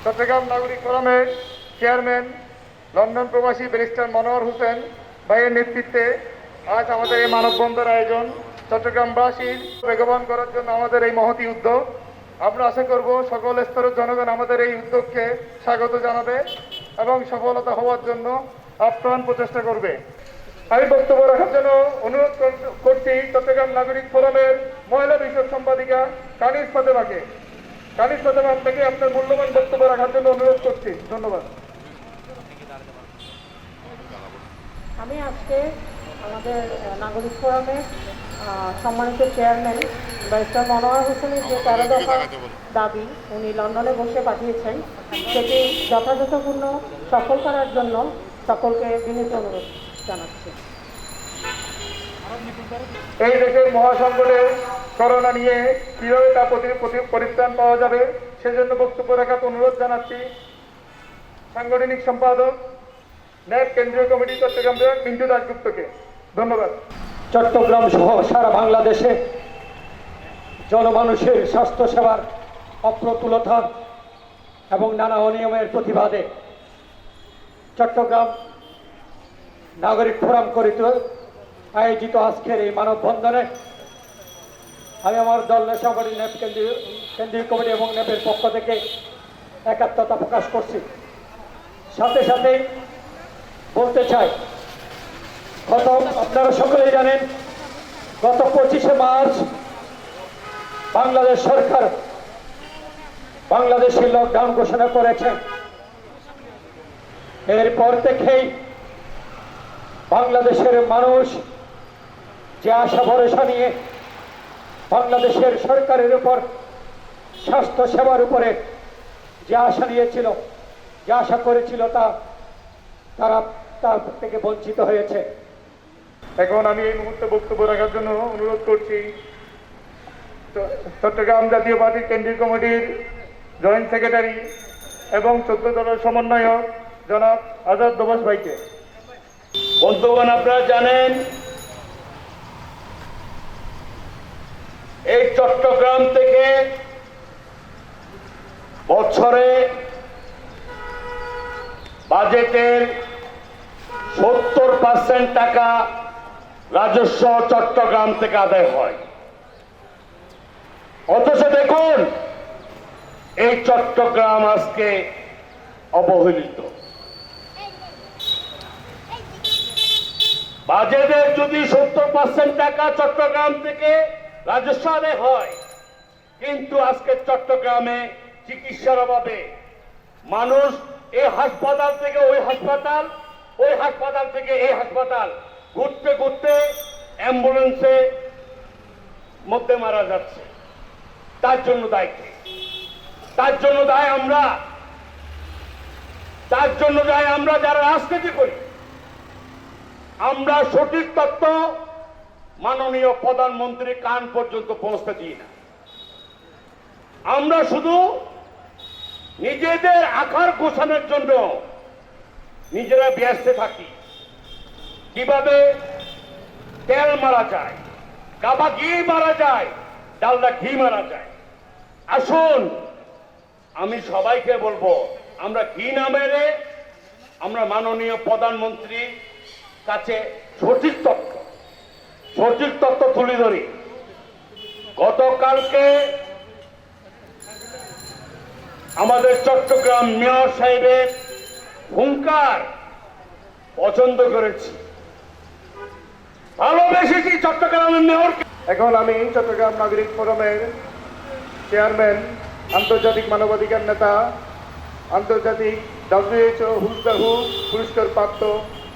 চট্টগ্রাম নাগরিক ফোরামের chairman London প্রবাসী ব্যারিস্টার মনোয়ার হোসেন ভাইয়ের নেতৃত্বে আজ আমাদের এই মানববন্ধন আয়োজন। চট্টগ্রামবাসীর বেগবান করার জন্য আমাদের এই মহতী উদ্যোগ। আমরা আশা করব সকল স্তরের জনগণ আমাদের এই উদ্যোগকে স্বাগত জানাবে এবং সফলতা হওয়ার জন্য আপ্রাণ প্রচেষ্টা করবে। আমি বক্তব্য রাখার জন্য অনুরোধ করছি চট্টগ্রাম নাগরিক ফোরামের মহিলা বিষয়ক সম্পাদিকা কানিজ ফাতেমাকে। কানিজ ফাতেমা থেকে আপনার মূল্যবান বক্তব্য রাখার জন্য অনুরোধ করছি। ধন্যবাদ। আমি আজকে আমাদের নাগরিক ফোরামের সম্মানিত চেয়ারম্যান ব্যারিস্টার মনোয়ার হোসেনের যে 13 দফা দাবি উনি লন্ডনে বসে পাঠিয়েছেন, সেটি যথাযথপূর্ণ সফল করার জন্য সকলকে বিনীত অনুরোধ জানাচ্ছি। এই দেশের মহাসংকটে করোনা নিয়ে কিভাবে তা পরিত্রাণ পাওয়া যাবে সেজন্য বক্তব্য রাখার অনুরোধ জানাচ্ছি সাংগঠনিক সম্পাদক ন্যাপ কেন্দ্রীয় কমিটি চট্টগ্রাম বিভাগ মিন্টু দাশগুপ্তকে। ধন্যবাদ। চট্টগ্রাম সহ সারা বাংলাদেশে জনমানুষের স্বাস্থ্যসেবার অপ্রতুলতা এবং নানা অনিয়মের প্রতিবাদে চট্টগ্রাম নাগরিক ফোরাম কর্তৃক আয়োজিত আজকের এই মানববন্ধনে আমি আমার দল নেশাবাড়ি ন্যাপ কেন্দ্রীয় কমিটি এবং ন্যাপের পক্ষ থেকে একাত্মতা প্রকাশ করছি। সাথে সাথে বলতে চাই, আপনারা সকলেই জানেন গত 25শে মার্চ বাংলাদেশ সরকার বাংলাদেশে লকডাউন ঘোষণা করেছেন। এরপর থেকেই বাংলাদেশের মানুষ যে আশা ভরসা নিয়ে বাংলাদেশের সরকারের উপর স্বাস্থ্য সেবার উপরে যে আশা নিয়েছিল, যে আশা করেছিল, তারা তার থেকে বঞ্চিত হয়েছে। এখন আমি এই মুহূর্তে বক্তব্য রাখার জন্য অনুরোধ করছি চট্টগ্রাম জাতীয় পার্টির কেন্দ্রীয় কমিটির জয়েন্ট সেক্রেটারি এবং 14 দলের সমন্বয়ক জনাব আজাদ দোবাস ভাইকে। বন্ধুগণ, আপনারা জানেন এই চট্টগ্রাম থেকে বছরে বাজেটের 70% টাকা রাজস্ব চট্টগ্রাম থেকে আদায় হয়। অথচ দেখুন এই চট্টগ্রাম আজকে অবহেলিত। বাজেটের যদি 70% টাকা চট্টগ্রাম থেকে রাজস্ব আদায় হয়, কিন্তু আজকে চট্টগ্রামে চিকিৎসার অভাবে মানুষ এই হাসপাতাল থেকে ওই হাসপাতাল, ওই হাসপাতাল থেকে এই হাসপাতাল ঘুরতে ঘুরতে অ্যাম্বুলেন্সে মধ্যে মারা যাচ্ছে। তার জন্য দায় কে? তার জন্য দায় আমরা, তার জন্য দায় আমরা যারা রাজনীতি করি। আমরা সঠিক তথ্য মাননীয় প্রধানমন্ত্রীর কান পর্যন্ত পৌঁছতে দিই না। আমরা শুধু নিজেদের আকার গোছানোর জন্য নিজেরা ব্যস্ত থাকি। কিভাবে তেল মারা যায়, কাবা ঘি মারা যায়, ডালদা ঘি মারা যায়। আসুন, আমি সবাইকে বলবো, আমরা ঘি না মেরে আমরা মাননীয় প্রধানমন্ত্রীর কাছে সঠিক তথ্য তুলে ধরি। গতকালকে আমাদের চট্টগ্রাম মেয়র সাহেবের হুঙ্কার পছন্দ করেছি, ভালোবেসেছি চট্টগ্রামের মেয়রকে। এখন আমি চট্টগ্রাম নাগরিক ফোরামের চেয়ারম্যান, আন্তর্জাতিক মানবাধিকার নেতা, আন্তর্জাতিক WHO হুজদাহু পুরস্কার প্রাপ্ত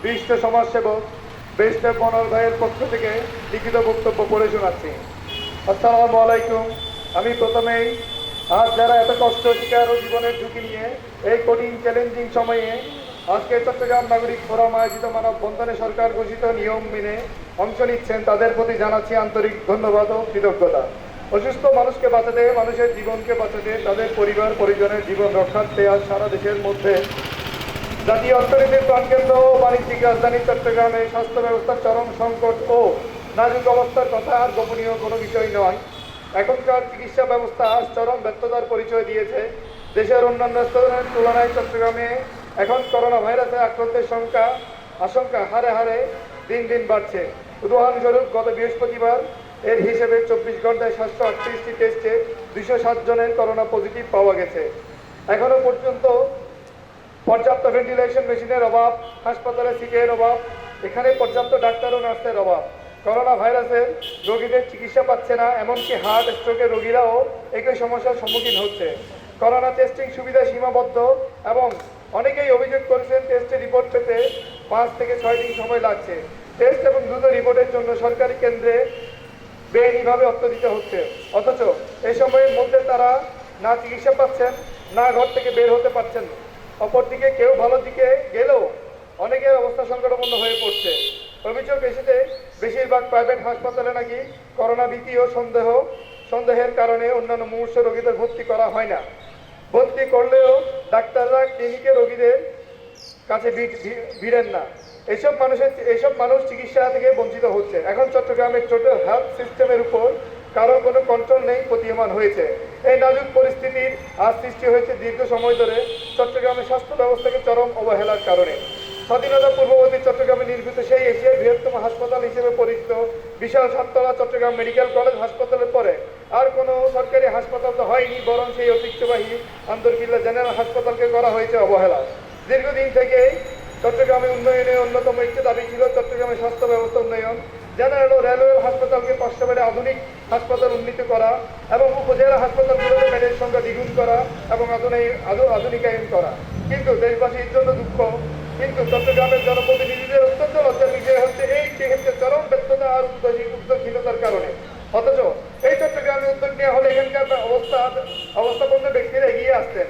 বিশিষ্ট সমাজসেবক ব্যারিস্টার মনোয়ার ভাইয়ের পক্ষ থেকে লিখিত বক্তব্য পড়ে শোনাচ্ছি। আসসালামু আলাইকুম। আমি প্রথমেই আজ যারা এত কষ্ট শিকার ও জীবনের ঝুঁকি নিয়ে এই কঠিন চ্যালেঞ্জিং সময়ে আজকে চট্টগ্রাম নাগরিক ফোরাম আয়োজিত মানববন্ধনে সরকার ঘোষিত নিয়ম মেনে অংশ নিচ্ছেন, তাদের প্রতি জানাচ্ছি আন্তরিক ধন্যবাদ ও কৃতজ্ঞতা। অসুস্থ মানুষকে বাঁচাতে, মানুষের জীবনকে বাঁচাতে, তাদের পরিবার পরিজনের জীবন রক্ষার্থে আজ সারা দেশের মধ্যে জাতীয় অর্থনীতির প্রাণকেন্দ্র ও বাণিজ্যিক রাজধানী চট্টগ্রামে স্বাস্থ্য ব্যবস্থার চরম সংকট ও নাজুক অবস্থার কথা আর গোপনীয় কোনো বিষয় নয়। এখনকার চিকিৎসা ব্যবস্থা আজ চরম ব্যর্থতার পরিচয় দিয়েছে। দেশের অন্যান্য স্তরের তুলনায় চট্টগ্রামে এখন করোনা ভাইরাসে আক্রান্তের আশঙ্কা হারে হারে দিন দিন বাড়ছে। উদাহরণস্বরূপ গত বৃহস্পতিবার এর হিসেবে 24 ঘন্টায় 738টি টেস্টে 207 জনের করোনা পজিটিভ পাওয়া গেছে। এখনো পর্যন্ত পর্যাপ্ত ভেন্টিলেশন মেশিনের অভাব, হাসপাতালে সিটের অভাব, এখানে পর্যাপ্ত ডাক্তার ও নার্সের অভাব। করোনা ভাইরাসের রোগীদের চিকিৎসা পাচ্ছে না, এমনকি হার্ট স্ট্রোকের রোগীরাও একই সমস্যার সম্মুখীন হচ্ছে। করোনা টেস্টিং সুবিধা সীমাবদ্ধ এবং অনেকেই অভিযোগ করেছেন টেস্টের রিপোর্ট পেতে 5 থেকে 6 দিন সময় লাগছে। টেস্ট এবং দ্রুত রিপোর্টের জন্য সরকারি কেন্দ্রে বেআইনিভাবে অর্থ দিতে হচ্ছে, অথচ এই সময়ের মধ্যে তারা না চিকিৎসা পাচ্ছেন, না ঘর থেকে বের হতে পারছেন। অপরদিকে কেউ ভালো দিকে গেলেও অনেকের অবস্থা সংকটাপন্ন হয়ে পড়ছে। অভিযোগ এসেছে বেশিরভাগ প্রাইভেট হাসপাতালে নাকি করোনা ভীতি ও সন্দেহের কারণে অন্যান্য মুমূর্ষ রোগীদের ভর্তি করা হয় না। ভর্তি করলেও ডাক্তাররা ক্লিনিকে রোগীদের কাছে ভিড়েন না। এইসব মানুষ চিকিৎসা থেকে বঞ্চিত হচ্ছে। এখন চট্টগ্রামের টোটাল হেলথ সিস্টেমের উপর কারো কোনো কন্ট্রোল নেই, প্রতীয়মান হয়েছে। এই নাজুক পরিস্থিতির আজ সৃষ্টি হয়েছে দীর্ঘ সময় ধরে চট্টগ্রামের স্বাস্থ্য ব্যবস্থাকে চরম অবহেলার কারণে। স্বাধীনতা পূর্ববর্তী চট্টগ্রামে নির্মিত সেই এশিয়ার বৃহত্তম হাসপাতাল হিসেবে পরিচিত বিশাল সাততলা চট্টগ্রাম মেডিকেল কলেজ হাসপাতালের পরে আর কোনো সরকারি হাসপাতাল তো হয়নি, বরং সেই ঐতিহ্যবাহী আন্দরকিল্লা জেনারেল হাসপাতালকে করা হয়েছে অবহেলা। দীর্ঘদিন থেকে চট্টগ্রামের উন্নয়নে অন্যতম একটি দাবি ছিল চট্টগ্রামের স্বাস্থ্য ব্যবস্থা উন্নয়ন। জেনারেল ও রেলওয়ে হাসপাতালকে পার্শ্ববর্তী আধুনিক হাসপাতাল উন্নীত করা এবং উপজেলা হাসপাতালগুলোতে বেডের সংখ্যা দ্বিগুণ করা এবং আধুনিকায়ন করা। কিন্তু দেশবাসীর জন্য দুঃখ, কিন্তু চট্টগ্রামের জনপ্রতিনিধিদের অত্যন্ত লজ্জার বিষয় হচ্ছে এই ক্ষেত্রে চরম ব্যর্থতা আর উদ্যোগহীনতার কারণে। অথচ এই চট্টগ্রামে উদ্যোগ নেওয়া হলে এখানকার অবস্থাপন্ন ব্যক্তিরা এগিয়ে আসতেন,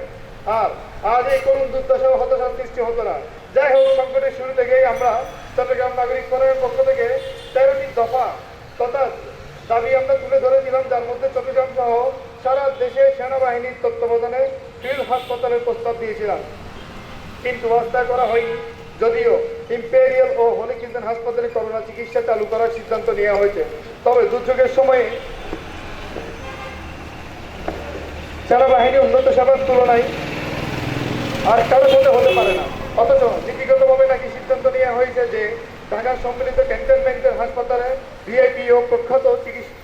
আর আজ এই করুণ দুর্দশা ও হতাশার সৃষ্টি হতো না। যাই হোক, সংকটের শুরু থেকেই আমরা চট্টগ্রাম নাগরিক ফোরামের পক্ষ থেকে 13টি দফা তথা দাবি আমরা তুলে ধরেছিলাম, যার মধ্যে চট্টগ্রাম সহ সারা দেশে সেনাবাহিনীর তত্ত্বাবধানে ফিল্ড হাসপাতালের প্রস্তাব দিয়েছিলাম, কিন্তু বাস্তবায়ন করা হয়নি। যদিও ইম্পেরিয়াল ও হলি ক্রিস্টান হাসপাতালে করোনা চিকিৎসা চালু করার সিদ্ধান্ত নেওয়া হয়েছে, তবে দুর্যোগের সময়ে সেনাবাহিনী উন্নত সেবার তুলনায় আর কারো সাথে হতে পারে না। অথচ নীতিগতভাবে নাকি সিদ্ধান্ত নেওয়া হয়েছে যে ঢাকার সম্মিলিত ক্যান্টনমেন্টের হাসপাতালে ভিআইপি ও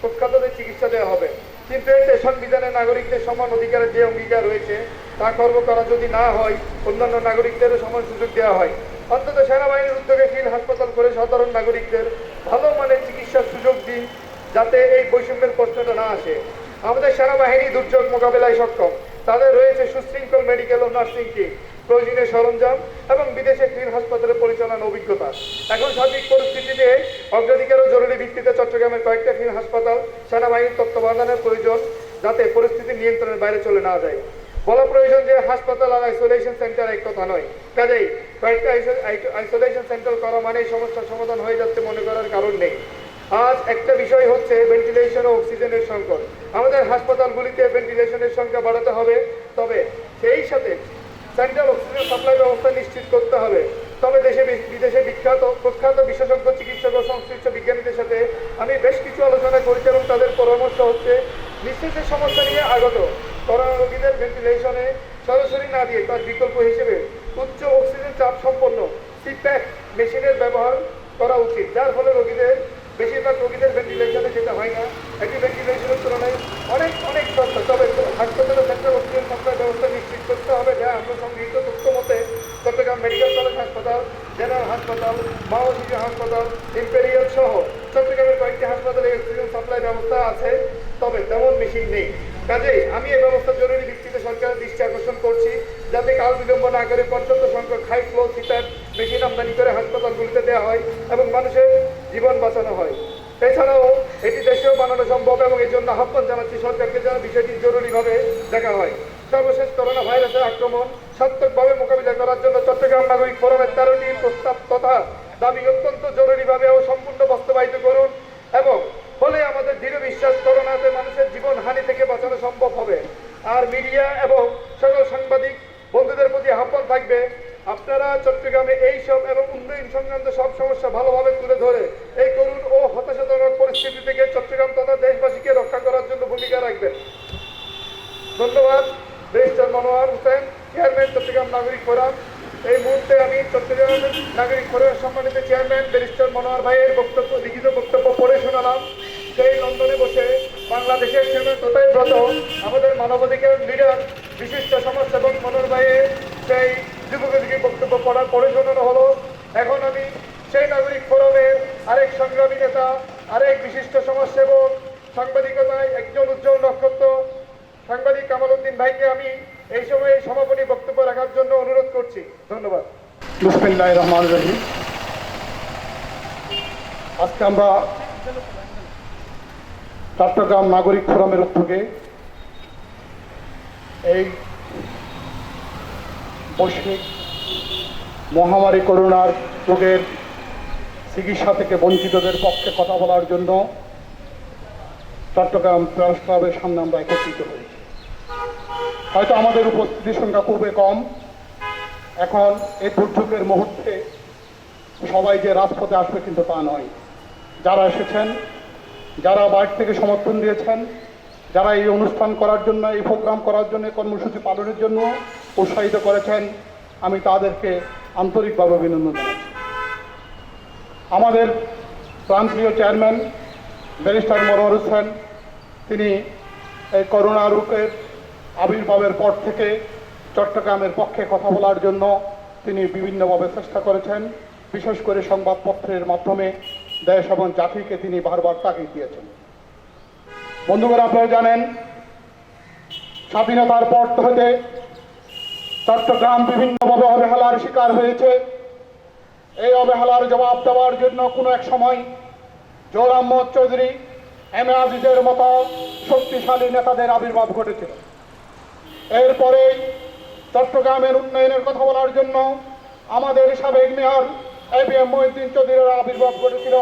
প্রখ্যাতদের চিকিৎসা দেওয়া হবে। কিন্তু এতে সংবিধানে নাগরিকদের সমান অধিকারের যে অঙ্গীকার রয়েছে তা খর্ব করা যদি না হয়, অন্যান্য নাগরিকদেরও সমান সুযোগ দেওয়া হয়। অন্তত সেনাবাহিনীর উদ্যোগে ফিল্ড হাসপাতাল করে সাধারণ নাগরিকদের ভালো মানের চিকিৎসার সুযোগ দিন, যাতে এই বৈষম্যের প্রশ্নটা না আসে। আমাদের সেনাবাহিনী দুর্যোগ মোকাবেলায় সক্ষম, তাদের রয়েছে সুশৃঙ্খল মেডিকেল ও নার্সিং টিম, প্রয়োজনীয় সরঞ্জাম এবং বিদেশে ফিল্ড হাসপাতালের পরিচালনার অভিজ্ঞতা। এখন সার্বিক পরিস্থিতিতে অগ্রাধিকার ও জরুরি ভিত্তিতে চট্টগ্রামের কয়েকটা ফিল্ড হাসপাতাল সেনাবাহিনীর তত্ত্বাবধানের প্রয়োজন, যাতে পরিস্থিতি নিয়ন্ত্রণের বাইরে চলে না যায়। বলা প্রয়োজন যে হাসপাতাল আর আইসোলেশন সেন্টার এক কথা নয়, কাজেই কয়েকটা আইসোলেশন সেন্টার করা মানেই সমস্যার সমাধান হয়ে যাচ্ছে মনে করার কারণ নেই। আজ একটা বিষয় হচ্ছে ভেন্টিলেশন ও অক্সিজেনের সংকট। আমাদের হাসপাতালগুলিতে ভেন্টিলেশনের সংখ্যা বাড়াতে হবে, তবে সেই সাথে সেন্ট্রাল অক্সিজেন সাপ্লাই ব্যবস্থা নিশ্চিত করতে হবে। তবে দেশে বিদেশে প্রখ্যাত বিশেষজ্ঞ চিকিৎসক ও সংশ্লিষ্ট বিজ্ঞানীদের সাথে আমি বেশ কিছু আলোচনা করেছি এবং তাদের পরামর্শ হচ্ছে নিঃশ্বাসের সমস্যা নিয়ে আগত করোনা রোগীদের ভেন্টিলেশনে সরাসরি না দিয়ে তার বিকল্প হিসেবে উচ্চ অক্সিজেন চাপ সম্পন্ন সিপ্যাক মেশিনের ব্যবহার করা উচিত, যার ফলে বেশিরভাগ রোগীদের ভেন্টিলেশনে যেতে হয় না। একটি ভেন্টিলেশনের তুলনায় অনেক সস্তা। তবে হাসপাতালে সেন্ট্রাল অক্সিজেন সাপ্লাই ব্যবস্থা নিশ্চিত করতে হবে, যা আমরা সংগৃহীত তথ্য মতে চট্টগ্রাম মেডিকেল কলেজ হাসপাতাল, জেনারেল হাসপাতাল, মাও শিশু হাসপাতাল, ইম্পেরিয়াল সহ চট্টগ্রামের কয়েকটি হাসপাতালে অক্সিজেন সাপ্লাই ব্যবস্থা আছে, তবে তেমন মেশিন নেই। কাজেই আমি এই ব্যবস্থা জরুরি ভিত্তিতে সরকারের দৃষ্টি আকর্ষণ করছি, যাতে কাল বিলম্ব না করে পর্যাপ্ত সংখ্যক হাই ফ্লো সিপ্যাক মেশিন আমদানি করে হাসপাতালগুলিতে দেওয়া হয় এবং মানুষের জীবন বাঁচানো হয়। এছাড়াও এটি দেশেও বানানো সম্ভব এবং এই জন্য আহ্বান জানাচ্ছি সরকারকে যেন বিষয়টি জরুরিভাবে দেখা হয়। সর্বশেষ, করোনা ভাইরাসের আক্রমণ সার্থকভাবে মোকাবিলা করার জন্য চট্টগ্রাম নাগরিক ফোরামের 13টি প্রস্তাব তথা দাবি অত্যন্ত জরুরিভাবে ও সম্পূর্ণ বাস্তবায়িত করুন, এবং ফলে আমাদের দৃঢ় বিশ্বাস করোনাতে মানুষের জীবন হানি থেকে বাঁচানো সম্ভব হবে। আর মিডিয়া এবং সকল সাংবাদিক বন্ধুদের প্রতি আহ্বান থাকবে, আপনারা চট্টগ্রামে এইসব এবং উন্নয়ন সংক্রান্ত সব সমস্যা ভালোভাবে তুলে ধরে এই করুণ ও হতাশাজনক পরিস্থিতি থেকে চট্টগ্রাম তথা দেশবাসীকে রক্ষা করার জন্য ভূমিকা রাখবেন। ধন্যবাদ। ব্যারিস্টার মনোয়ার হোসেন, চেয়ারম্যান চট্টগ্রাম নাগরিক ফোরাম। এই মুহূর্তে আমি চট্টগ্রাম নাগরিক ফোরামের সম্মানিত চেয়ারম্যান ব্যারিস্টার মনোয়ার ভাইয়ের বক্তব্য, লিখিত বক্তব্য পড়ে শোনালাম। সেই লন্ডনে বসে বাংলাদেশের চেয়ারম্যান তথায় ব্রত আমাদের মানবাধিকার লিডার বিশিষ্ট সমাজসেবক মনোয়ার ভাইয়ের সেই যুবকের বক্তব্য পড়ে শোনানো হলো। এখন আমি সেই নাগরিক ফোরামের আরেক সংগ্রামী নেতা, আরেক বিশিষ্ট সমাজসেবক, সাংবাদিকতায় একজন উজ্জ্বল নক্ষত্র সাংবাদিক কামাল উদ্দিন ভাইকে আমি এই সময়ে সমাপনী বক্তব্য রাখার জন্য অনুরোধ করছি। ধন্যবাদ। বিসমিল্লাহির রহমানির রহিম। আজকে আমরা চট্টগ্রাম নাগরিক ফোরামের উদ্যোগে এই বৈশ্বিক মহামারী করোনার রোগের চিকিৎসা থেকে বঞ্চিতদের পক্ষে কথা বলার জন্য চট্টগ্রাম প্রেস ক্লাবের সামনে আমরা একত্রিত হয়েছি। হয়তো আমাদের উপস্থিতির সংখ্যা খুবই কম। এখন এই দুর্যোগের মুহূর্তে সবাই যে রাজপথে আসবে কিন্তু তা নয়। যারা এসেছেন, যারা বাইরে থেকে সমর্থন দিয়েছেন, যারা এই অনুষ্ঠান করার জন্য, এই প্রোগ্রাম করার জন্য, কর্মসূচি পালনের জন্য উৎসাহিত করেছেন, আমি তাদেরকে আন্তরিকভাবে অভিনন্দন জানাচ্ছি। আমাদের প্রান্তীয় চেয়ারম্যান ব্যারিস্টার মনোয়ার হোসেন, তিনি এই করোনা রোগের আবির্ভাবের পর থেকে চট্টগ্রামের পক্ষে কথা বলার জন্য তিনি বিভিন্নভাবে চেষ্টা করেছেন। বিশেষ করে সংবাদপত্রের মাধ্যমে দেশ এবং জাতিকে তিনি বারবার তাগিদ দিয়েছেন। বন্ধুগণ, আপনারা জানেন স্বাধীনতার পর হতে চট্টগ্রাম বিভিন্নভাবে অবহেলার শিকার হয়েছে। এই অবহেলার জবাব দেওয়ার জন্য কোনো এক সময় জোর আহমদ চৌধুরী, এম এ আজিজের মতো শক্তিশালী নেতাদের আবির্ভাব ঘটেছিল। এরপরে চট্টগ্রামের উন্নয়নের কথা বলার জন্য আমাদের সাবেক মেয়র ABM মহিউদ্দিন চৌধুরীর আবির্ভাব ঘটেছিল।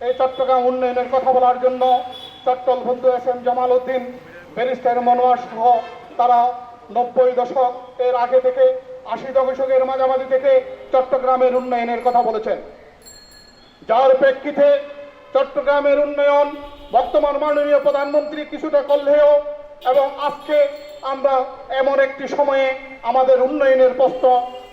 এই চট্টগ্রাম উন্নয়নের কথা বলার জন্য চট্টল বন্ধু SM জামাল উদ্দিন, ব্যারিস্টার মনোয়ার সহ তারা 90 দশক এর আগে থেকে 80 দশকের মাঝামাঝি থেকে চট্টগ্রামের উন্নয়নের কথা বলেছেন। যার প্রেক্ষিতে চট্টগ্রামের উন্নয়ন বর্তমান মাননীয় প্রধানমন্ত্রী কিছুটা করলেও, এবং আজকে আমরা এমন একটি সময়ে আমাদের উন্নয়নের প্রশ্ন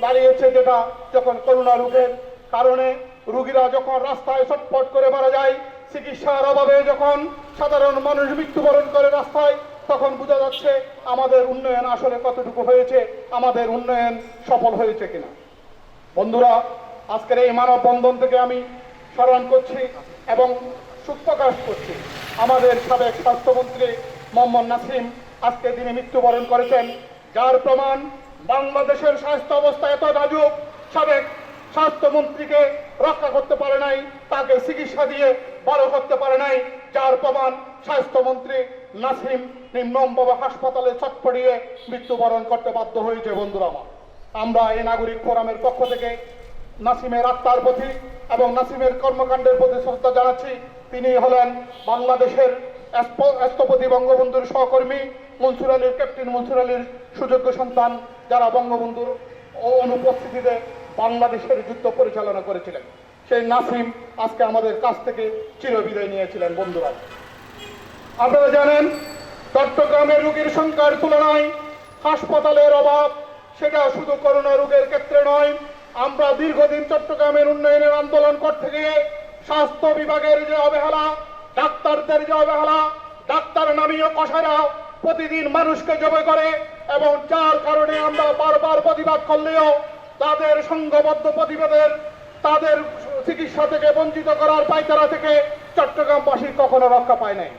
দাঁড়িয়েছে, যেটা যখন করোনা রোগের কারণে রোগীরা যখন রাস্তায় ছটফট করে মারা যায়, চিকিৎসার অভাবে যখন সাধারণ মানুষ মৃত্যুবরণ করে রাস্তায়, তখন বোঝা যাচ্ছে আমাদের উন্নয়ন আসলে কতটুকু হয়েছে, আমাদের উন্নয়ন সফল হয়েছে কিনা। বন্ধুরা, আজকের এই মানববন্ধন থেকে আমি স্মরণ করছি এবং সুখ প্রকাশ করছি আমাদের সাবেক স্বাস্থ্যমন্ত্রী মোহাম্মদ নাসিম। আজকে তিনি মৃত্যুবরণ করেছেন, যার প্রমাণ বাংলাদেশের স্বাস্থ্য অবস্থা এত নাজুক, সাবেক স্বাস্থ্যমন্ত্রীকে রক্ষা করতে পারে নাই, তাকে চিকিৎসা দিয়ে ভালো করতে পারে নাই, যার প্রমাণ স্বাস্থ্যমন্ত্রী নাসিম নিম্নভাবে হাসপাতালে ছটফটিয়ে মৃত্যুবরণ করতে বাধ্য হয়েছে। বন্ধুরা আমার, আমরা এই নাগরিক ফোরামের পক্ষ থেকে নাসিমের আত্মার প্রতি এবং নাসিমের কর্মকাণ্ডের প্রতি শ্রদ্ধা জানাচ্ছি। তিনি হলেন বাংলাদেশের রাষ্ট্রপতি বঙ্গবন্ধুর সহকর্মী মনসুর আলীর, ক্যাপ্টেন মনসুর আলীর সুযোগ্য সন্তান, যারা বঙ্গবন্ধুর অনুপস্থিতিতে বাংলাদেশের যুদ্ধ পরিচালনা করেছিলেন। সেই নাসিম আজকে আমাদের কাছ থেকে চিরবিদায় নিয়েছিলেন। বন্ধুরা, আপনারা জানেন চট্টগ্রামের রোগীর সংখ্যার তুলনায় হাসপাতালের অভাব, সেটা শুধু করোনা রোগের ক্ষেত্রে নয়। আমরা দীর্ঘদিন চট্টগ্রামের উন্নয়নের আন্দোলন করতে গিয়ে স্বাস্থ্য বিভাগের যে অবহেলা, ডাক্তারদের যে অবহেলা, ডাক্তার নামীয় কষারা প্রতিদিন মানুষকে জবে করে, এবং যার কারণে আমরা বারবার প্রতিবাদ করলেও তাদের সংঘবদ্ধ প্রতিবাদের, তাদের চিকিৎসা থেকে বঞ্চিত করার পায়তারা থেকে চট্টগ্রামবাসী কখনো রক্ষা পায় নাই।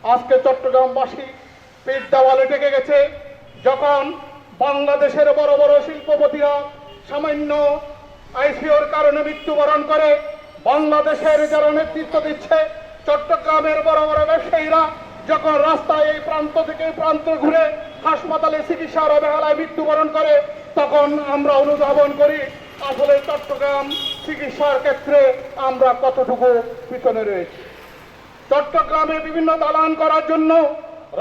আজকে চট্টগ্রামবাসী পিঠ দেওয়ালে টেকে গেছে, যখন বাংলাদেশের বড় বড় শিল্পপতিরা সামান্য আইসিওর কারণে মৃত্যুবরণ করে, বাংলাদেশের যারা নেতৃত্ব দিচ্ছে চট্টগ্রামের বড় বড় ব্যবসায়ীরা যখন রাস্তায় এই প্রান্ত থেকে এই প্রান্তে ঘুরে হাসপাতালে চিকিৎসার অবহেলায় মৃত্যুবরণ করে, তখন আমরা অনুধাবন করি আসলে চট্টগ্রাম চিকিৎসার ক্ষেত্রে আমরা কতটুকু পিছনে রয়েছি। চট্টগ্রামে বিভিন্ন দালান করার জন্য,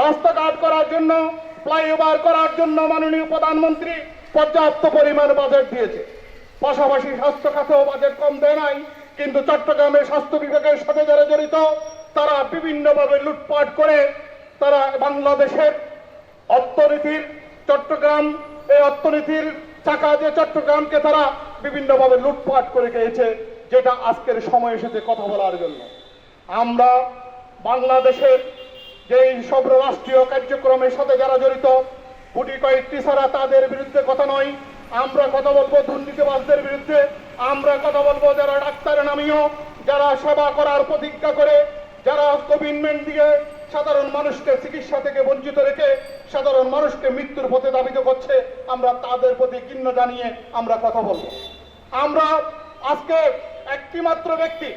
রাস্তাঘাট করার জন্য, ফ্লাইওভার করার জন্য মাননীয় প্রধানমন্ত্রী পর্যাপ্ত পরিমাণ বাজেট দিয়েছে। পাশাপাশি স্বাস্থ্য খাতেও বাজেট কম দেয় নাই, কিন্তু চট্টগ্রামের স্বাস্থ্য বিভাগের সাথে যারা জড়িত তারা বিভিন্নভাবে লুটপাট করে তারা বাংলাদেশের অর্থনীতির চট্টগ্রাম এই অর্থনীতির চাকা দিয়ে চট্টগ্রামকে তারা বিভিন্নভাবে লুটপাট করে গিয়েছে, যেটা আজকের সময় এসেছে কথা বলার জন্য। আমরা বাংলাদেশের যেই সব রাষ্ট্রীয় কার্যক্রমের সাথে যারা জড়িত, গুটি কয়েকটি ছাড়া তাদের বিরুদ্ধে কথা নয়, আমরা কথা বলবো দুর্নীতিবাজদের বিরুদ্ধে। আমরা কথা বলবো যারা ডাক্তার নামীয়, যারা সেবা করার প্রতিজ্ঞা করে, যারা কমিটমেন্ট দিয়ে সাধারণ মানুষকে চিকিৎসা থেকে বঞ্চিত রেখে সাধারণ মানুষকে মৃত্যুর পথে ধাবিত করছে, আমরা তাদের প্রতি ঘৃণা জানিয়ে আমরা কথা বলবো। আমরা আজকে একটি মাত্র ব্যক্তি,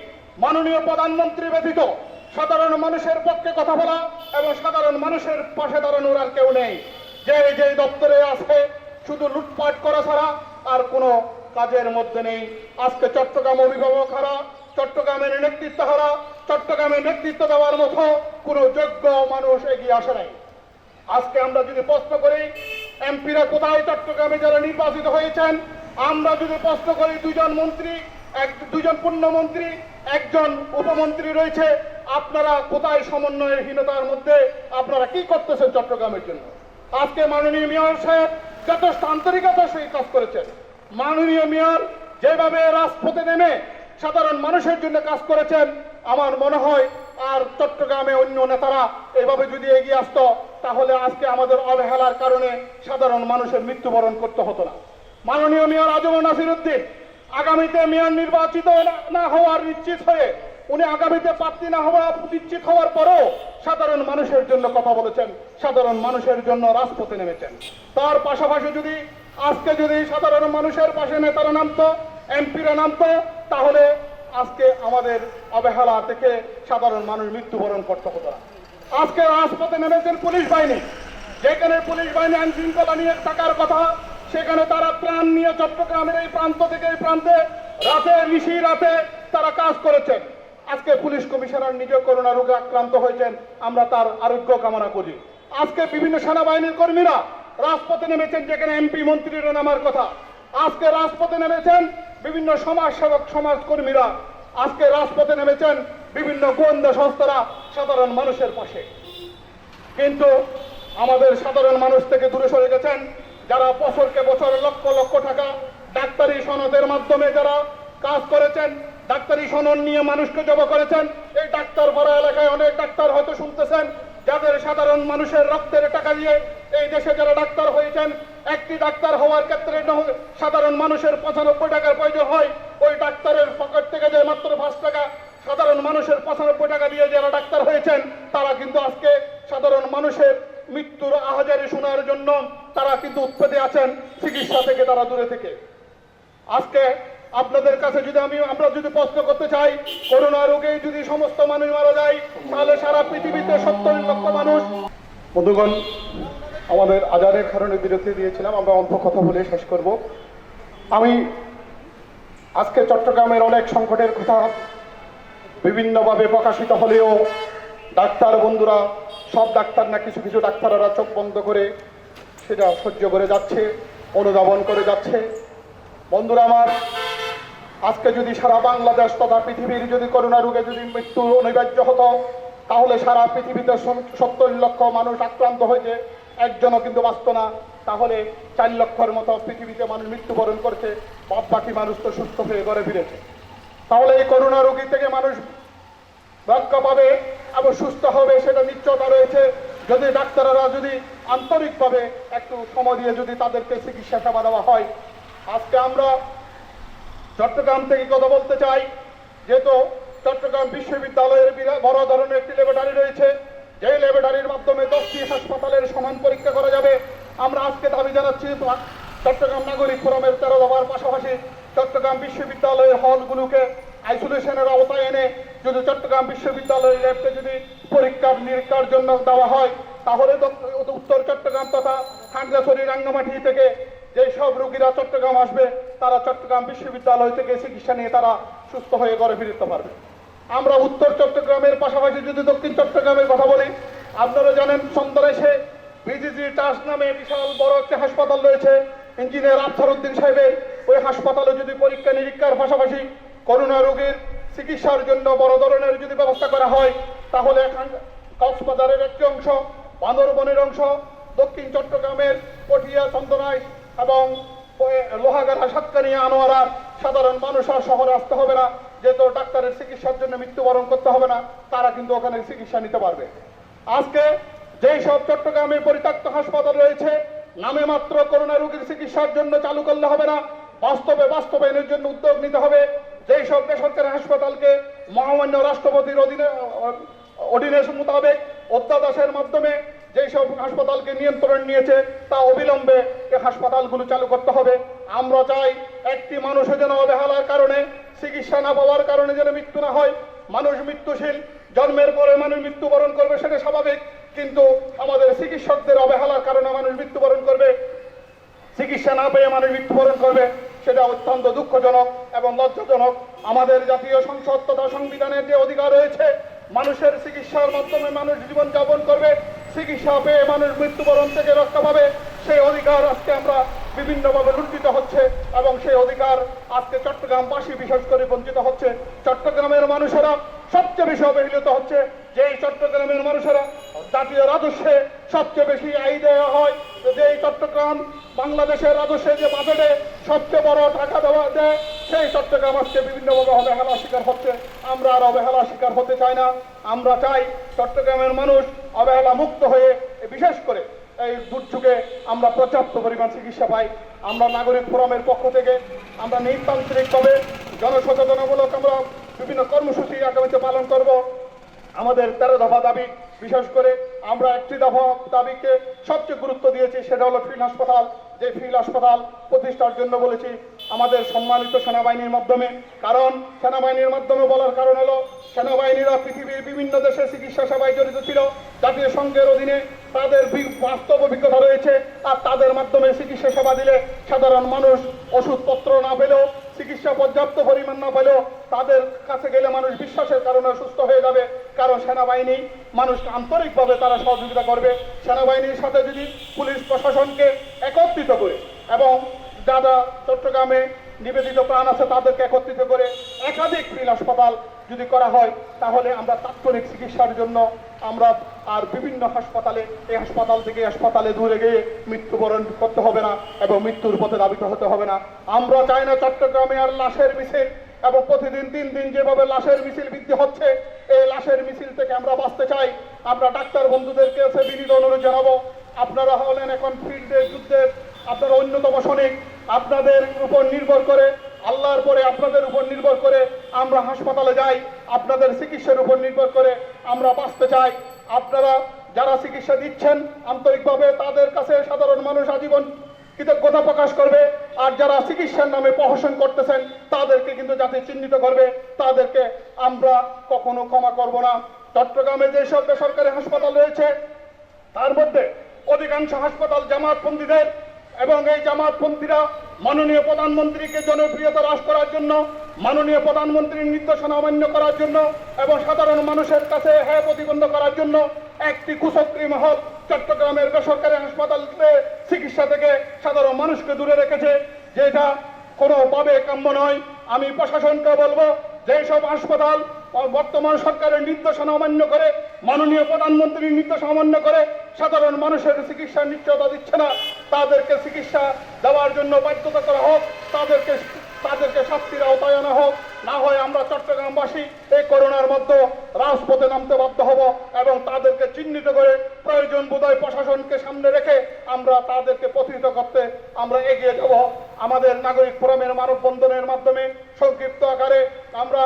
মাননীয় প্রধানমন্ত্রী ব্যতীত সাধারণ মানুষের পক্ষে কথা বলা এবং সাধারণ মানুষের পাশে দাঁড়ানোর আর কেউ নেই। যে দপ্তরে আছে শুধু লুটপাট করা ছাড়া আর কোনো কাজের মধ্যে নেই। আজকে চট্টগ্রাম অভিভাবক হারা, চট্টগ্রামের নেতৃত্ব হারা, চট্টগ্রামের নেতৃত্ব দেওয়ার মতো কোনো যোগ্য মানুষ এগিয়ে আসে নাই। আজকে আমরা যদি প্রশ্ন করি এমপিরা কোথায় চট্টগ্রামে যারা নির্বাচিত হয়েছেন, আমরা যদি প্রশ্ন করি দুজন পূর্ণমন্ত্রী, একজন উপমন্ত্রী রয়েছে, আপনারা কোথায় সমন্বয়হীনতার মধ্যে আপনারা কি করতেছেন চট্টগ্রামের জন্য? আজকে মাননীয় মেয়র সাহেব যথেষ্ট আন্তরিকতার সহিত কাজ করেছেন। মাননীয় মেয়র যেভাবে রাজপথে নেমে সাধারণ মানুষের জন্য কাজ করেছেন, আমার মনে হয় আর চট্টগ্রামে অন্য নেতারা এভাবে যদি এগিয়ে আসতো তাহলে আজকে আমাদের অবহেলার কারণে সাধারণ মানুষের মৃত্যুবরণ করতে হতো না। মাননীয় মেয়র আজম নাসির উদ্দিন আগামীতে মেয়র নির্বাচিত না হওয়ার নিশ্চিত হয়ে উনি আগামীতে প্রার্থী না হওয়া নিশ্চিত হওয়ার পরও সাধারণ মানুষের জন্য কথা বলেছেন, সাধারণ মানুষের জন্য রাজপথে নেমেছেন। তার পাশাপাশি যদি আজকে যদি সাধারণ মানুষের পাশে নেতারা নামতো, এমপিরা নামতো, তাহলে আজকে আমাদের অবহেলা থেকে সাধারণ মানুষ মৃত্যুবরণ করতে হতো না। আজকে রাজপথে নেমেছেন পুলিশ বাহিনী, যেখানে পুলিশ বাহিনী আইন শৃঙ্খলা নিয়ে থাকার কথা, সেখানে তারা ত্রাণ নিয়ে চট্টগ্রামের এই প্রান্ত থেকে এই প্রান্তে রাতে নিশি রাতে তারা কাজ করেছেন। আজকে পুলিশ কমিশনার নিজে করোনা রোগে আক্রান্ত হয়েছেন, আমরা তার আরোগ্য কামনা করি। আজকে বিভিন্ন সেনাবাহিনীর কর্মীরা রাজপথে নেমেছেন, যেখানে এমপি মন্ত্রীরা নামার কথা। আজকে রাজপথে নেমেছেন বিভিন্ন সমাজসেবক সমাজকর্মীরা, আজকে রাজপথে নেমেছেন বিভিন্ন গোয়েন্দা সংস্থারা সাধারণ মানুষের পাশে। কিন্তু আমাদের সাধারণ মানুষ থেকে দূরে সরে গেছেন, যারা বছরকে বছর লক্ষ লক্ষ টাকা ডাক্তারি সনদের মাধ্যমে যারা কাজ করেছেন, ডাক্তারি সনদ নিয়ে মানুষকে জমা করেছেন। এই ডাক্তার ভরা এলাকায় অনেক ডাক্তার হয়তো শুনতেছেন, যাদের সাধারণ মানুষের রক্তের টাকা দিয়ে এই দেশে যারা ডাক্তার হয়েছেন, একটি ডাক্তার হওয়ার ক্ষেত্রে সাধারণ মানুষের 95 টাকার প্রয়োজন হয়। ওই ডাক্তারের পকেট থেকে যে মাত্র 5 টাকা সাধারণ মানুষের 95 টাকা দিয়ে যারা ডাক্তার হয়েছেন, তারা কিন্তু আজকে সাধারণ মানুষের মৃত্যুর আহাজারি শোনার জন্য তারা কিন্তু উৎপেতে আছেন, চিকিৎসা থেকে তারা দূরে থেকে। আজকে আপনাদের কাছে যদি আমরা যদি প্রশ্ন করতে চাই, করোনা রোগে যদি সমস্ত মানুষ মারা যায় তাহলে সারা পৃথিবীতে 70 লক্ষ মানুষ। বন্ধুগণ, আমাদের আজানের কারণে বিরতি দিয়েছিলাম, আমরা অল্প কথা বলে শেষ করব। আমি আজকে চট্টগ্রামের অনেক সংকটের কথা বিভিন্নভাবে প্রকাশিত হলেও ডাক্তার বন্ধুরা, সব ডাক্তার না, কিছু কিছু ডাক্তাররা চোখ বন্ধ করে সেটা সহ্য করে যাচ্ছে, অনুধাবন করে যাচ্ছে। বন্ধুরা আমার, আজকে যদি সারা বাংলাদেশ তথা পৃথিবীর যদি করোনা রোগে যদি মৃত্যু অনিবার্য হতো, তাহলে সারা পৃথিবীতে 70 লক্ষ মানুষ আক্রান্ত হয়েছে, একজনও কিন্তু বাঁচত না। তাহলে 4 লক্ষের মতো পৃথিবীতে মানুষ মৃত্যুবরণ করছে, বাকি মানুষ তো সুস্থ হয়ে ঘরে ফিরেছে। তাহলে এই করোনা রোগী থেকে মানুষ রক্ষা পাবে এবং সুস্থ হবে সেটা নিশ্চয়তা রয়েছে, যদি ডাক্তাররা যদি আন্তরিকভাবে একটু সময় দিয়ে যদি তাদেরকে চিকিৎসা সেবা দেওয়া হয়। আজকে আমরা চট্টগ্রাম থেকে কথা বলতে চাই, যেহেতু চট্টগ্রাম বিশ্ববিদ্যালয়ের বড় ধরনের একটি ল্যাবরেটরি রয়েছে, যে ল্যাবরেটরির মাধ্যমে 10টি হাসপাতালের সমান পরীক্ষা করা যাবে। আমরা আজকে দাবি জানাচ্ছি চট্টগ্রাম নাগরিক ফোরামের 13 দফার পাশাপাশি চট্টগ্রাম বিশ্ববিদ্যালয়ের হলগুলোকে আইসোলেশনের আওতায় এনে যদি চট্টগ্রাম বিশ্ববিদ্যালয়ের ল্যাবকে যদি পরীক্ষা নিরীক্ষার জন্য দেওয়া হয়, তাহলে উত্তর চট্টগ্রাম তথা খাগড়াছড়ি রাঙ্গামাটি থেকে যেসব রোগীরা চট্টগ্রাম আসবে তারা চট্টগ্রাম বিশ্ববিদ্যালয় থেকে চিকিৎসা নিয়ে তারা সুস্থ হয়ে ঘরে ফিরতে পারবে। আমরা উত্তর চট্টগ্রামের পাশাপাশি যদি দক্ষিণ চট্টগ্রামের কথা বলি, আপনারা জানেন সন্দ্রেশে বিজিজি ট্রাস্ট নামে বিশাল বড় একটি হাসপাতাল রয়েছে, ইঞ্জিনিয়ার আফসার উদ্দিন সাহেবের। ওই হাসপাতালে যদি পরীক্ষা নিরীক্ষার পাশাপাশি করোনা রোগীর চিকিৎসার জন্য বড় ধরনের যদি ব্যবস্থা করা হয়, তাহলে কক্সবাজারের একটি অংশ, বান্দরবনের অংশ, দক্ষিণ চট্টগ্রামের পটিয়া, চন্দনাইশ এবং লোহাগাড়া, সাতকানিয়া, আনোয়ারার সাধারণ মানুষ আর শহরে আসতে হবে না, যেহেতু ডাক্তারের চিকিৎসার জন্য মৃত্যুবরণ করতে হবে না, তারা কিন্তু ওখানে চিকিৎসা নিতে পারবে। আজকে যেই সব চট্টগ্রামে পরিত্যক্ত হাসপাতাল রয়েছে, নামে মাত্র করোনা রোগীর চিকিৎসার জন্য চালু করলে হবে না, বাস্তবায়নের জন্য উদ্যোগ নিতে হবে। যেই সব বেসরকারি হাসপাতালকে মহামান্য রাষ্ট্রপতির অর্ডিনেন্স মোতাবেক অধ্যাদেশের মাধ্যমে যেই সব হাসপাতালকে নিয়ন্ত্রণ নিয়েছে, তা অবিলম্বে এই হাসপাতালগুলো চালু করতে হবে। আমরা চাই একটি মানুষের যেন অবহেলার কারণে, চিকিৎসা না পাওয়ার কারণে যেন মৃত্যু না হয়। মানুষ মৃত্যুশীল, জন্মের পরে মানুষ মৃত্যুবরণ করবে, সেটা স্বাভাবিক, কিন্তু আমাদের চিকিৎসকদের অবহেলার কারণে মানুষ মৃত্যুবরণ করবে, চিকিৎসা না পেয়ে মানুষ মৃত্যুবরণ করবে, সেটা অত্যন্ত দুঃখজনক এবং লজ্জাজনক। আমাদের জাতীয় সংসদ তথা সংবিধানের যে অধিকার রয়েছে, মানুষের চিকিৎসার মাধ্যমে মানুষ জীবন যাপন করবে, চিকিৎসা পেয়ে মানুষ মৃত্যুবরণ থেকে রক্ষা পাবে, সেই অধিকার আজকে আমরা বিভিন্নভাবে লুণ্ঠিত হচ্ছে এবং সেই অধিকার আজকে চট্টগ্রামবাসী বিশেষ করে বঞ্চিত হচ্ছে। চট্টগ্রামের মানুষেরা সবচেয়ে বেশি অবহেলিত হচ্ছে। যে চট্টগ্রামের মানুষেরা জাতীয় রাজস্বে সবচেয়ে বেশি আয় দেওয়া হয়, যে চট্টগ্রাম বাংলাদেশের রাজস্বে যে বাজেটে সবচেয়ে বড় টাকা দেওয়া দেয়, সেই চট্টগ্রাম আজকে বিভিন্নভাবে অবহেলার শিকার হচ্ছে। আমরা আর অবহেলার শিকার হতে চাই না। আমরা চাই চট্টগ্রামের মানুষ অবহেলা মুক্ত হয়ে, বিশেষ করে এই দুর্যোগে আমরা পর্যাপ্ত পরিমাণ চিকিৎসা পাই। আমরা নাগরিক ফোরামের পক্ষ থেকে আমরা নিতান্তরিকভাবে জনসচেতনামূলক আমরা বিভিন্ন কর্মসূচি আগামীতে পালন করব। আমাদের 13 দফা দাবি, বিশেষ করে আমরা একটি দফা দাবিকে সবচেয়ে গুরুত্ব দিয়েছি, সেটা হলো ফিল্ড হাসপাতাল। যে ফিল্ড হাসপাতাল প্রতিষ্ঠার জন্য বলেছি আমাদের সম্মানিত সেনাবাহিনীর মাধ্যমে। কারণ সেনাবাহিনীর মাধ্যমে বলার কারণ হলো, সেনাবাহিনীরা পৃথিবীর বিভিন্ন দেশে চিকিৎসা সেবায় জড়িত ছিল, জাতীয় সংঘের অধীনে তাদের বাস্তব অভিজ্ঞতা রয়েছে, আর তাদের মাধ্যমে চিকিৎসা সেবা দিলে সাধারণ মানুষ ওষুধপত্র না পেলেও, চিকিৎসা পর্যাপ্ত পরিমাণ না পেলেও, তাদের কাছে গেলে মানুষ বিশ্বাসের কারণে সুস্থ হয়ে যাবে। কারণ সেনাবাহিনী মানুষকে আন্তরিকভাবে তারা সহযোগিতা করবে। সেনাবাহিনীর সাথে যদি পুলিশ প্রশাসনকে একত্রিত করে এবং যারা চট্টগ্রামে নিবেদিত প্রাণ আছে তাদেরকে একত্রিত করে একাধিক ফিল্ড হাসপাতাল যদি করা হয়, তাহলে আমরা তাৎক্ষণিক চিকিৎসার জন্য আমরা আর বিভিন্ন হাসপাতালে, এই হাসপাতাল থেকে হাসপাতালে দূরে গিয়ে মৃত্যুবরণ করতে হবে না এবং মৃত্যুর পথে ধাবিত হতে হবে না। আমরা চাই না চট্টগ্রামে আর লাশের মিছিল, এবং প্রতিদিন 3 দিন যেভাবে লাশের মিছিল বৃদ্ধি হচ্ছে, এই লাশের মিছিল থেকে আমরা বাঁচতে চাই। আমরা ডাক্তার বন্ধুদেরকে এসে বিনীত অনুরোধ জানাবো, আপনারা হলেন এখন ফিল্ডের যুদ্ধের আপনারা অন্যতম সৈনিক। আপনাদের উপর নির্ভর করে, আল্লাহর পরে আপনাদের উপর নির্ভর করে আমরা হাসপাতালে যাই, আপনাদের চিকিৎসার উপর নির্ভর করে আমরা বাঁচতে চাই। আপনারা যারা চিকিৎসা দিচ্ছেন আন্তরিকভাবে, তাদের কাছে সাধারণ মানুষ আজীবন কৃতজ্ঞতা প্রকাশ করবে। আর যারা চিকিৎসার নামে প্রহসন করতেছেন, তাদেরকে কিন্তু যাতে চিহ্নিত করবে, তাদেরকে আমরা কখনো ক্ষমা করব না। চট্টগ্রামে যেসব বেসরকারি হাসপাতাল রয়েছে, তার মধ্যে অধিকাংশ হাসপাতাল জামাতপন্থীদের, এবং এই জামাতপন্থীরা মাননীয় প্রধানমন্ত্রীকে জনপ্রিয়তা হ্রাস করার জন্য, মাননীয় প্রধানমন্ত্রীর নির্দেশনা অমান্য করার জন্য এবং সাধারণ মানুষের কাছে হ্যাঁ প্রতিবন্ধ করার জন্য একটি কুচক্রী মহল চট্টগ্রামের বেসরকারি হাসপাতালে চিকিৎসা থেকে সাধারণ মানুষকে দূরে রেখেছে, যেটা কোনোভাবে কাম্য নয়। আমি প্রশাসনকে বলবো, যেসব হাসপাতাল বর্তমান সরকারের নির্দেশনা অমান্য করে, মাননীয় প্রধানমন্ত্রীর নির্দেশ অমান্য করে সাধারণ মানুষের চিকিৎসার নিশ্চয়তা দিচ্ছে না, তাদেরকে চিকিৎসা দেওয়ার জন্য বাধ্যতা করা হোক, তাদেরকে শাস্তির আওতায় আনা হোক। না হয় আমরা চট্টগ্রামবাসী এই করোনার মধ্যে রাজপথে নামতে বাধ্য হব এবং তাদেরকে চিহ্নিত করে প্রয়োজন বোধহয় প্রশাসনকে সামনে রেখে আমরা তাদেরকে প্রতিহত করতে আমরা এগিয়ে যাব। আমাদের নাগরিক ফোরামের মানববন্ধনের মাধ্যমে সংক্ষিপ্ত আকারে আমরা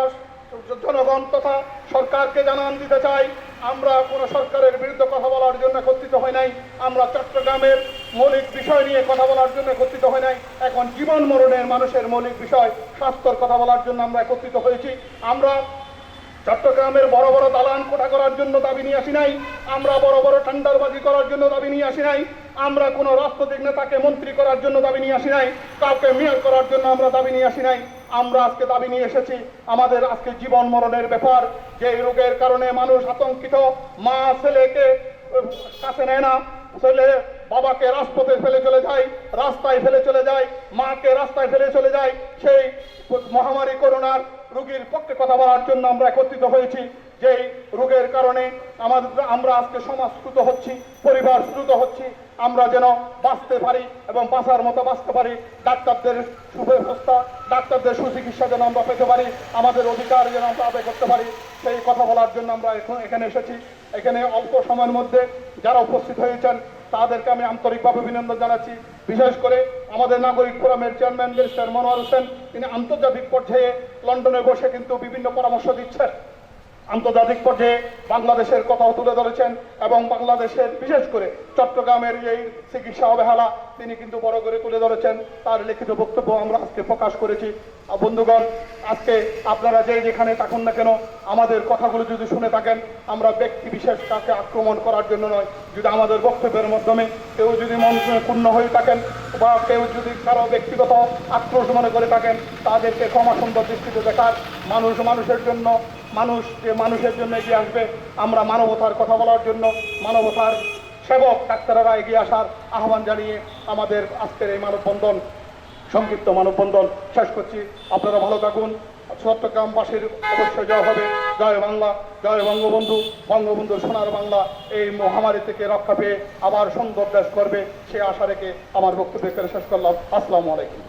জনগণ তথা সরকারকে জানান দিতে চাই, আমরা কোনো সরকারের বিরুদ্ধে কথা বলার জন্য একত্রিত হয় নাই, আমরা চট্টগ্রামের মৌলিক বিষয় নিয়ে কথা বলার জন্য একত্রিত হয় নাই। এখন জীবন মরণের মানুষের মৌলিক বিষয় স্বাস্থ্যের কথা বলার জন্য আমরা একত্রিত হয়েছি। আমরা চট্টগ্রামের বড় বড় দালান কোঠা করার জন্য দাবি নিয়ে আসি নাই, আমরা বড় বড় টেন্ডারবাজি করার জন্য দাবি নিয়ে আসি নাই, আমরা কোনো রাজনৈতিক নেতাকে মন্ত্রী করার জন্য দাবি নিয়ে আসি নাই, কাউকে মেয়র করার জন্য আমরা দাবি নিয়ে আসি নাই। আমরা আজকে দাবি নিয়ে এসেছি, আমাদের আজকে জীবন মরণের ব্যাপার। যে রোগের কারণে মানুষ আতঙ্কিত, মা ছেলেকে কাছে নেয় না, ছেলে বাবাকে রাজপথে ফেলে চলে যায়, রাস্তায় ফেলে চলে যায়, মাকে রাস্তায় ফেলে চলে যায়, সেই মহামারী করোনার রোগীর পক্ষে কথা বলার জন্য আমরা একত্রিত হয়েছি। যেই রোগের কারণে আমরা আজকে সমাজচ্যুত হচ্ছি, পরিবারচ্যুত হচ্ছি, আমরা যেন বাঁচতে পারি এবং বাঁচার মতো বাঁচতে পারি, ডাক্তারদের সুব্যবস্থা, ডাক্তারদের সুচিকিৎসা যেন আমরা পেতে পারি, আমাদের অধিকার যেন আমরা আদায় করতে পারি, সেই কথা বলার জন্য আমরা এখন এখানে এসেছি। এখানে অল্প সময়ের মধ্যে যারা উপস্থিত হয়েছেন তাদেরকে আমি আন্তরিকভাবে অভিনন্দন জানাচ্ছি। বিশেষ করে আমাদের নাগরিক ফোরামের চেয়ারম্যান ব্যারিস্টার মনোয়ার হোসেন, তিনি আন্তর্জাতিক পর্যায়ে লন্ডনে বসে কিন্তু বিভিন্ন পরামর্শ দিচ্ছেন, আন্তর্জাতিক পর্যায়ে বাংলাদেশের কথাও তুলে ধরেছেন এবং বাংলাদেশের বিশেষ করে চট্টগ্রামের এই চিকিৎসা অবহেলা তিনি কিন্তু বড় করে তুলে ধরেছেন। তার লিখিত বক্তব্য আমরা আজকে প্রকাশ করেছি। বন্ধুগণ, আজকে আপনারা যেখানে থাকুন না কেন, আমাদের কথাগুলো যদি শুনে থাকেন, আমরা ব্যক্তি বিশেষ কাকে আক্রমণ করার জন্য নয়, যদি আমাদের বক্তব্যের মাধ্যমে কেউ যদি মন পূর্ণ হয়ে থাকেন বা কেউ যদি কারো ব্যক্তিগত আক্রোশ মনে করে থাকেন, তাদেরকে ক্ষমা সুন্দর দৃষ্টিতে দেখার, মানুষের জন্য, মানুষের জন্য এগিয়ে আসবে। আমরা মানবতার কথা বলার জন্য, মানবতার সেবক ডাক্তাররা এগিয়ে আসার আহ্বান জানিয়ে আমাদের আজকের এই মানববন্ধন, সংক্ষিপ্ত মানববন্ধন শেষ করছি। আপনারা ভালো থাকুন। চট্টগ্রামবাসীর অবশ্যই জয় হবে। জয় বাংলা, জয় বঙ্গবন্ধু। বঙ্গবন্ধুর সোনার বাংলা এই মহামারী থেকে রক্ষা পেয়ে আবার সুন্দর দেশ করবে, সে আশা রেখে আমার বক্তব্য শেষ করলাম। আসসালামু আলাইকুম।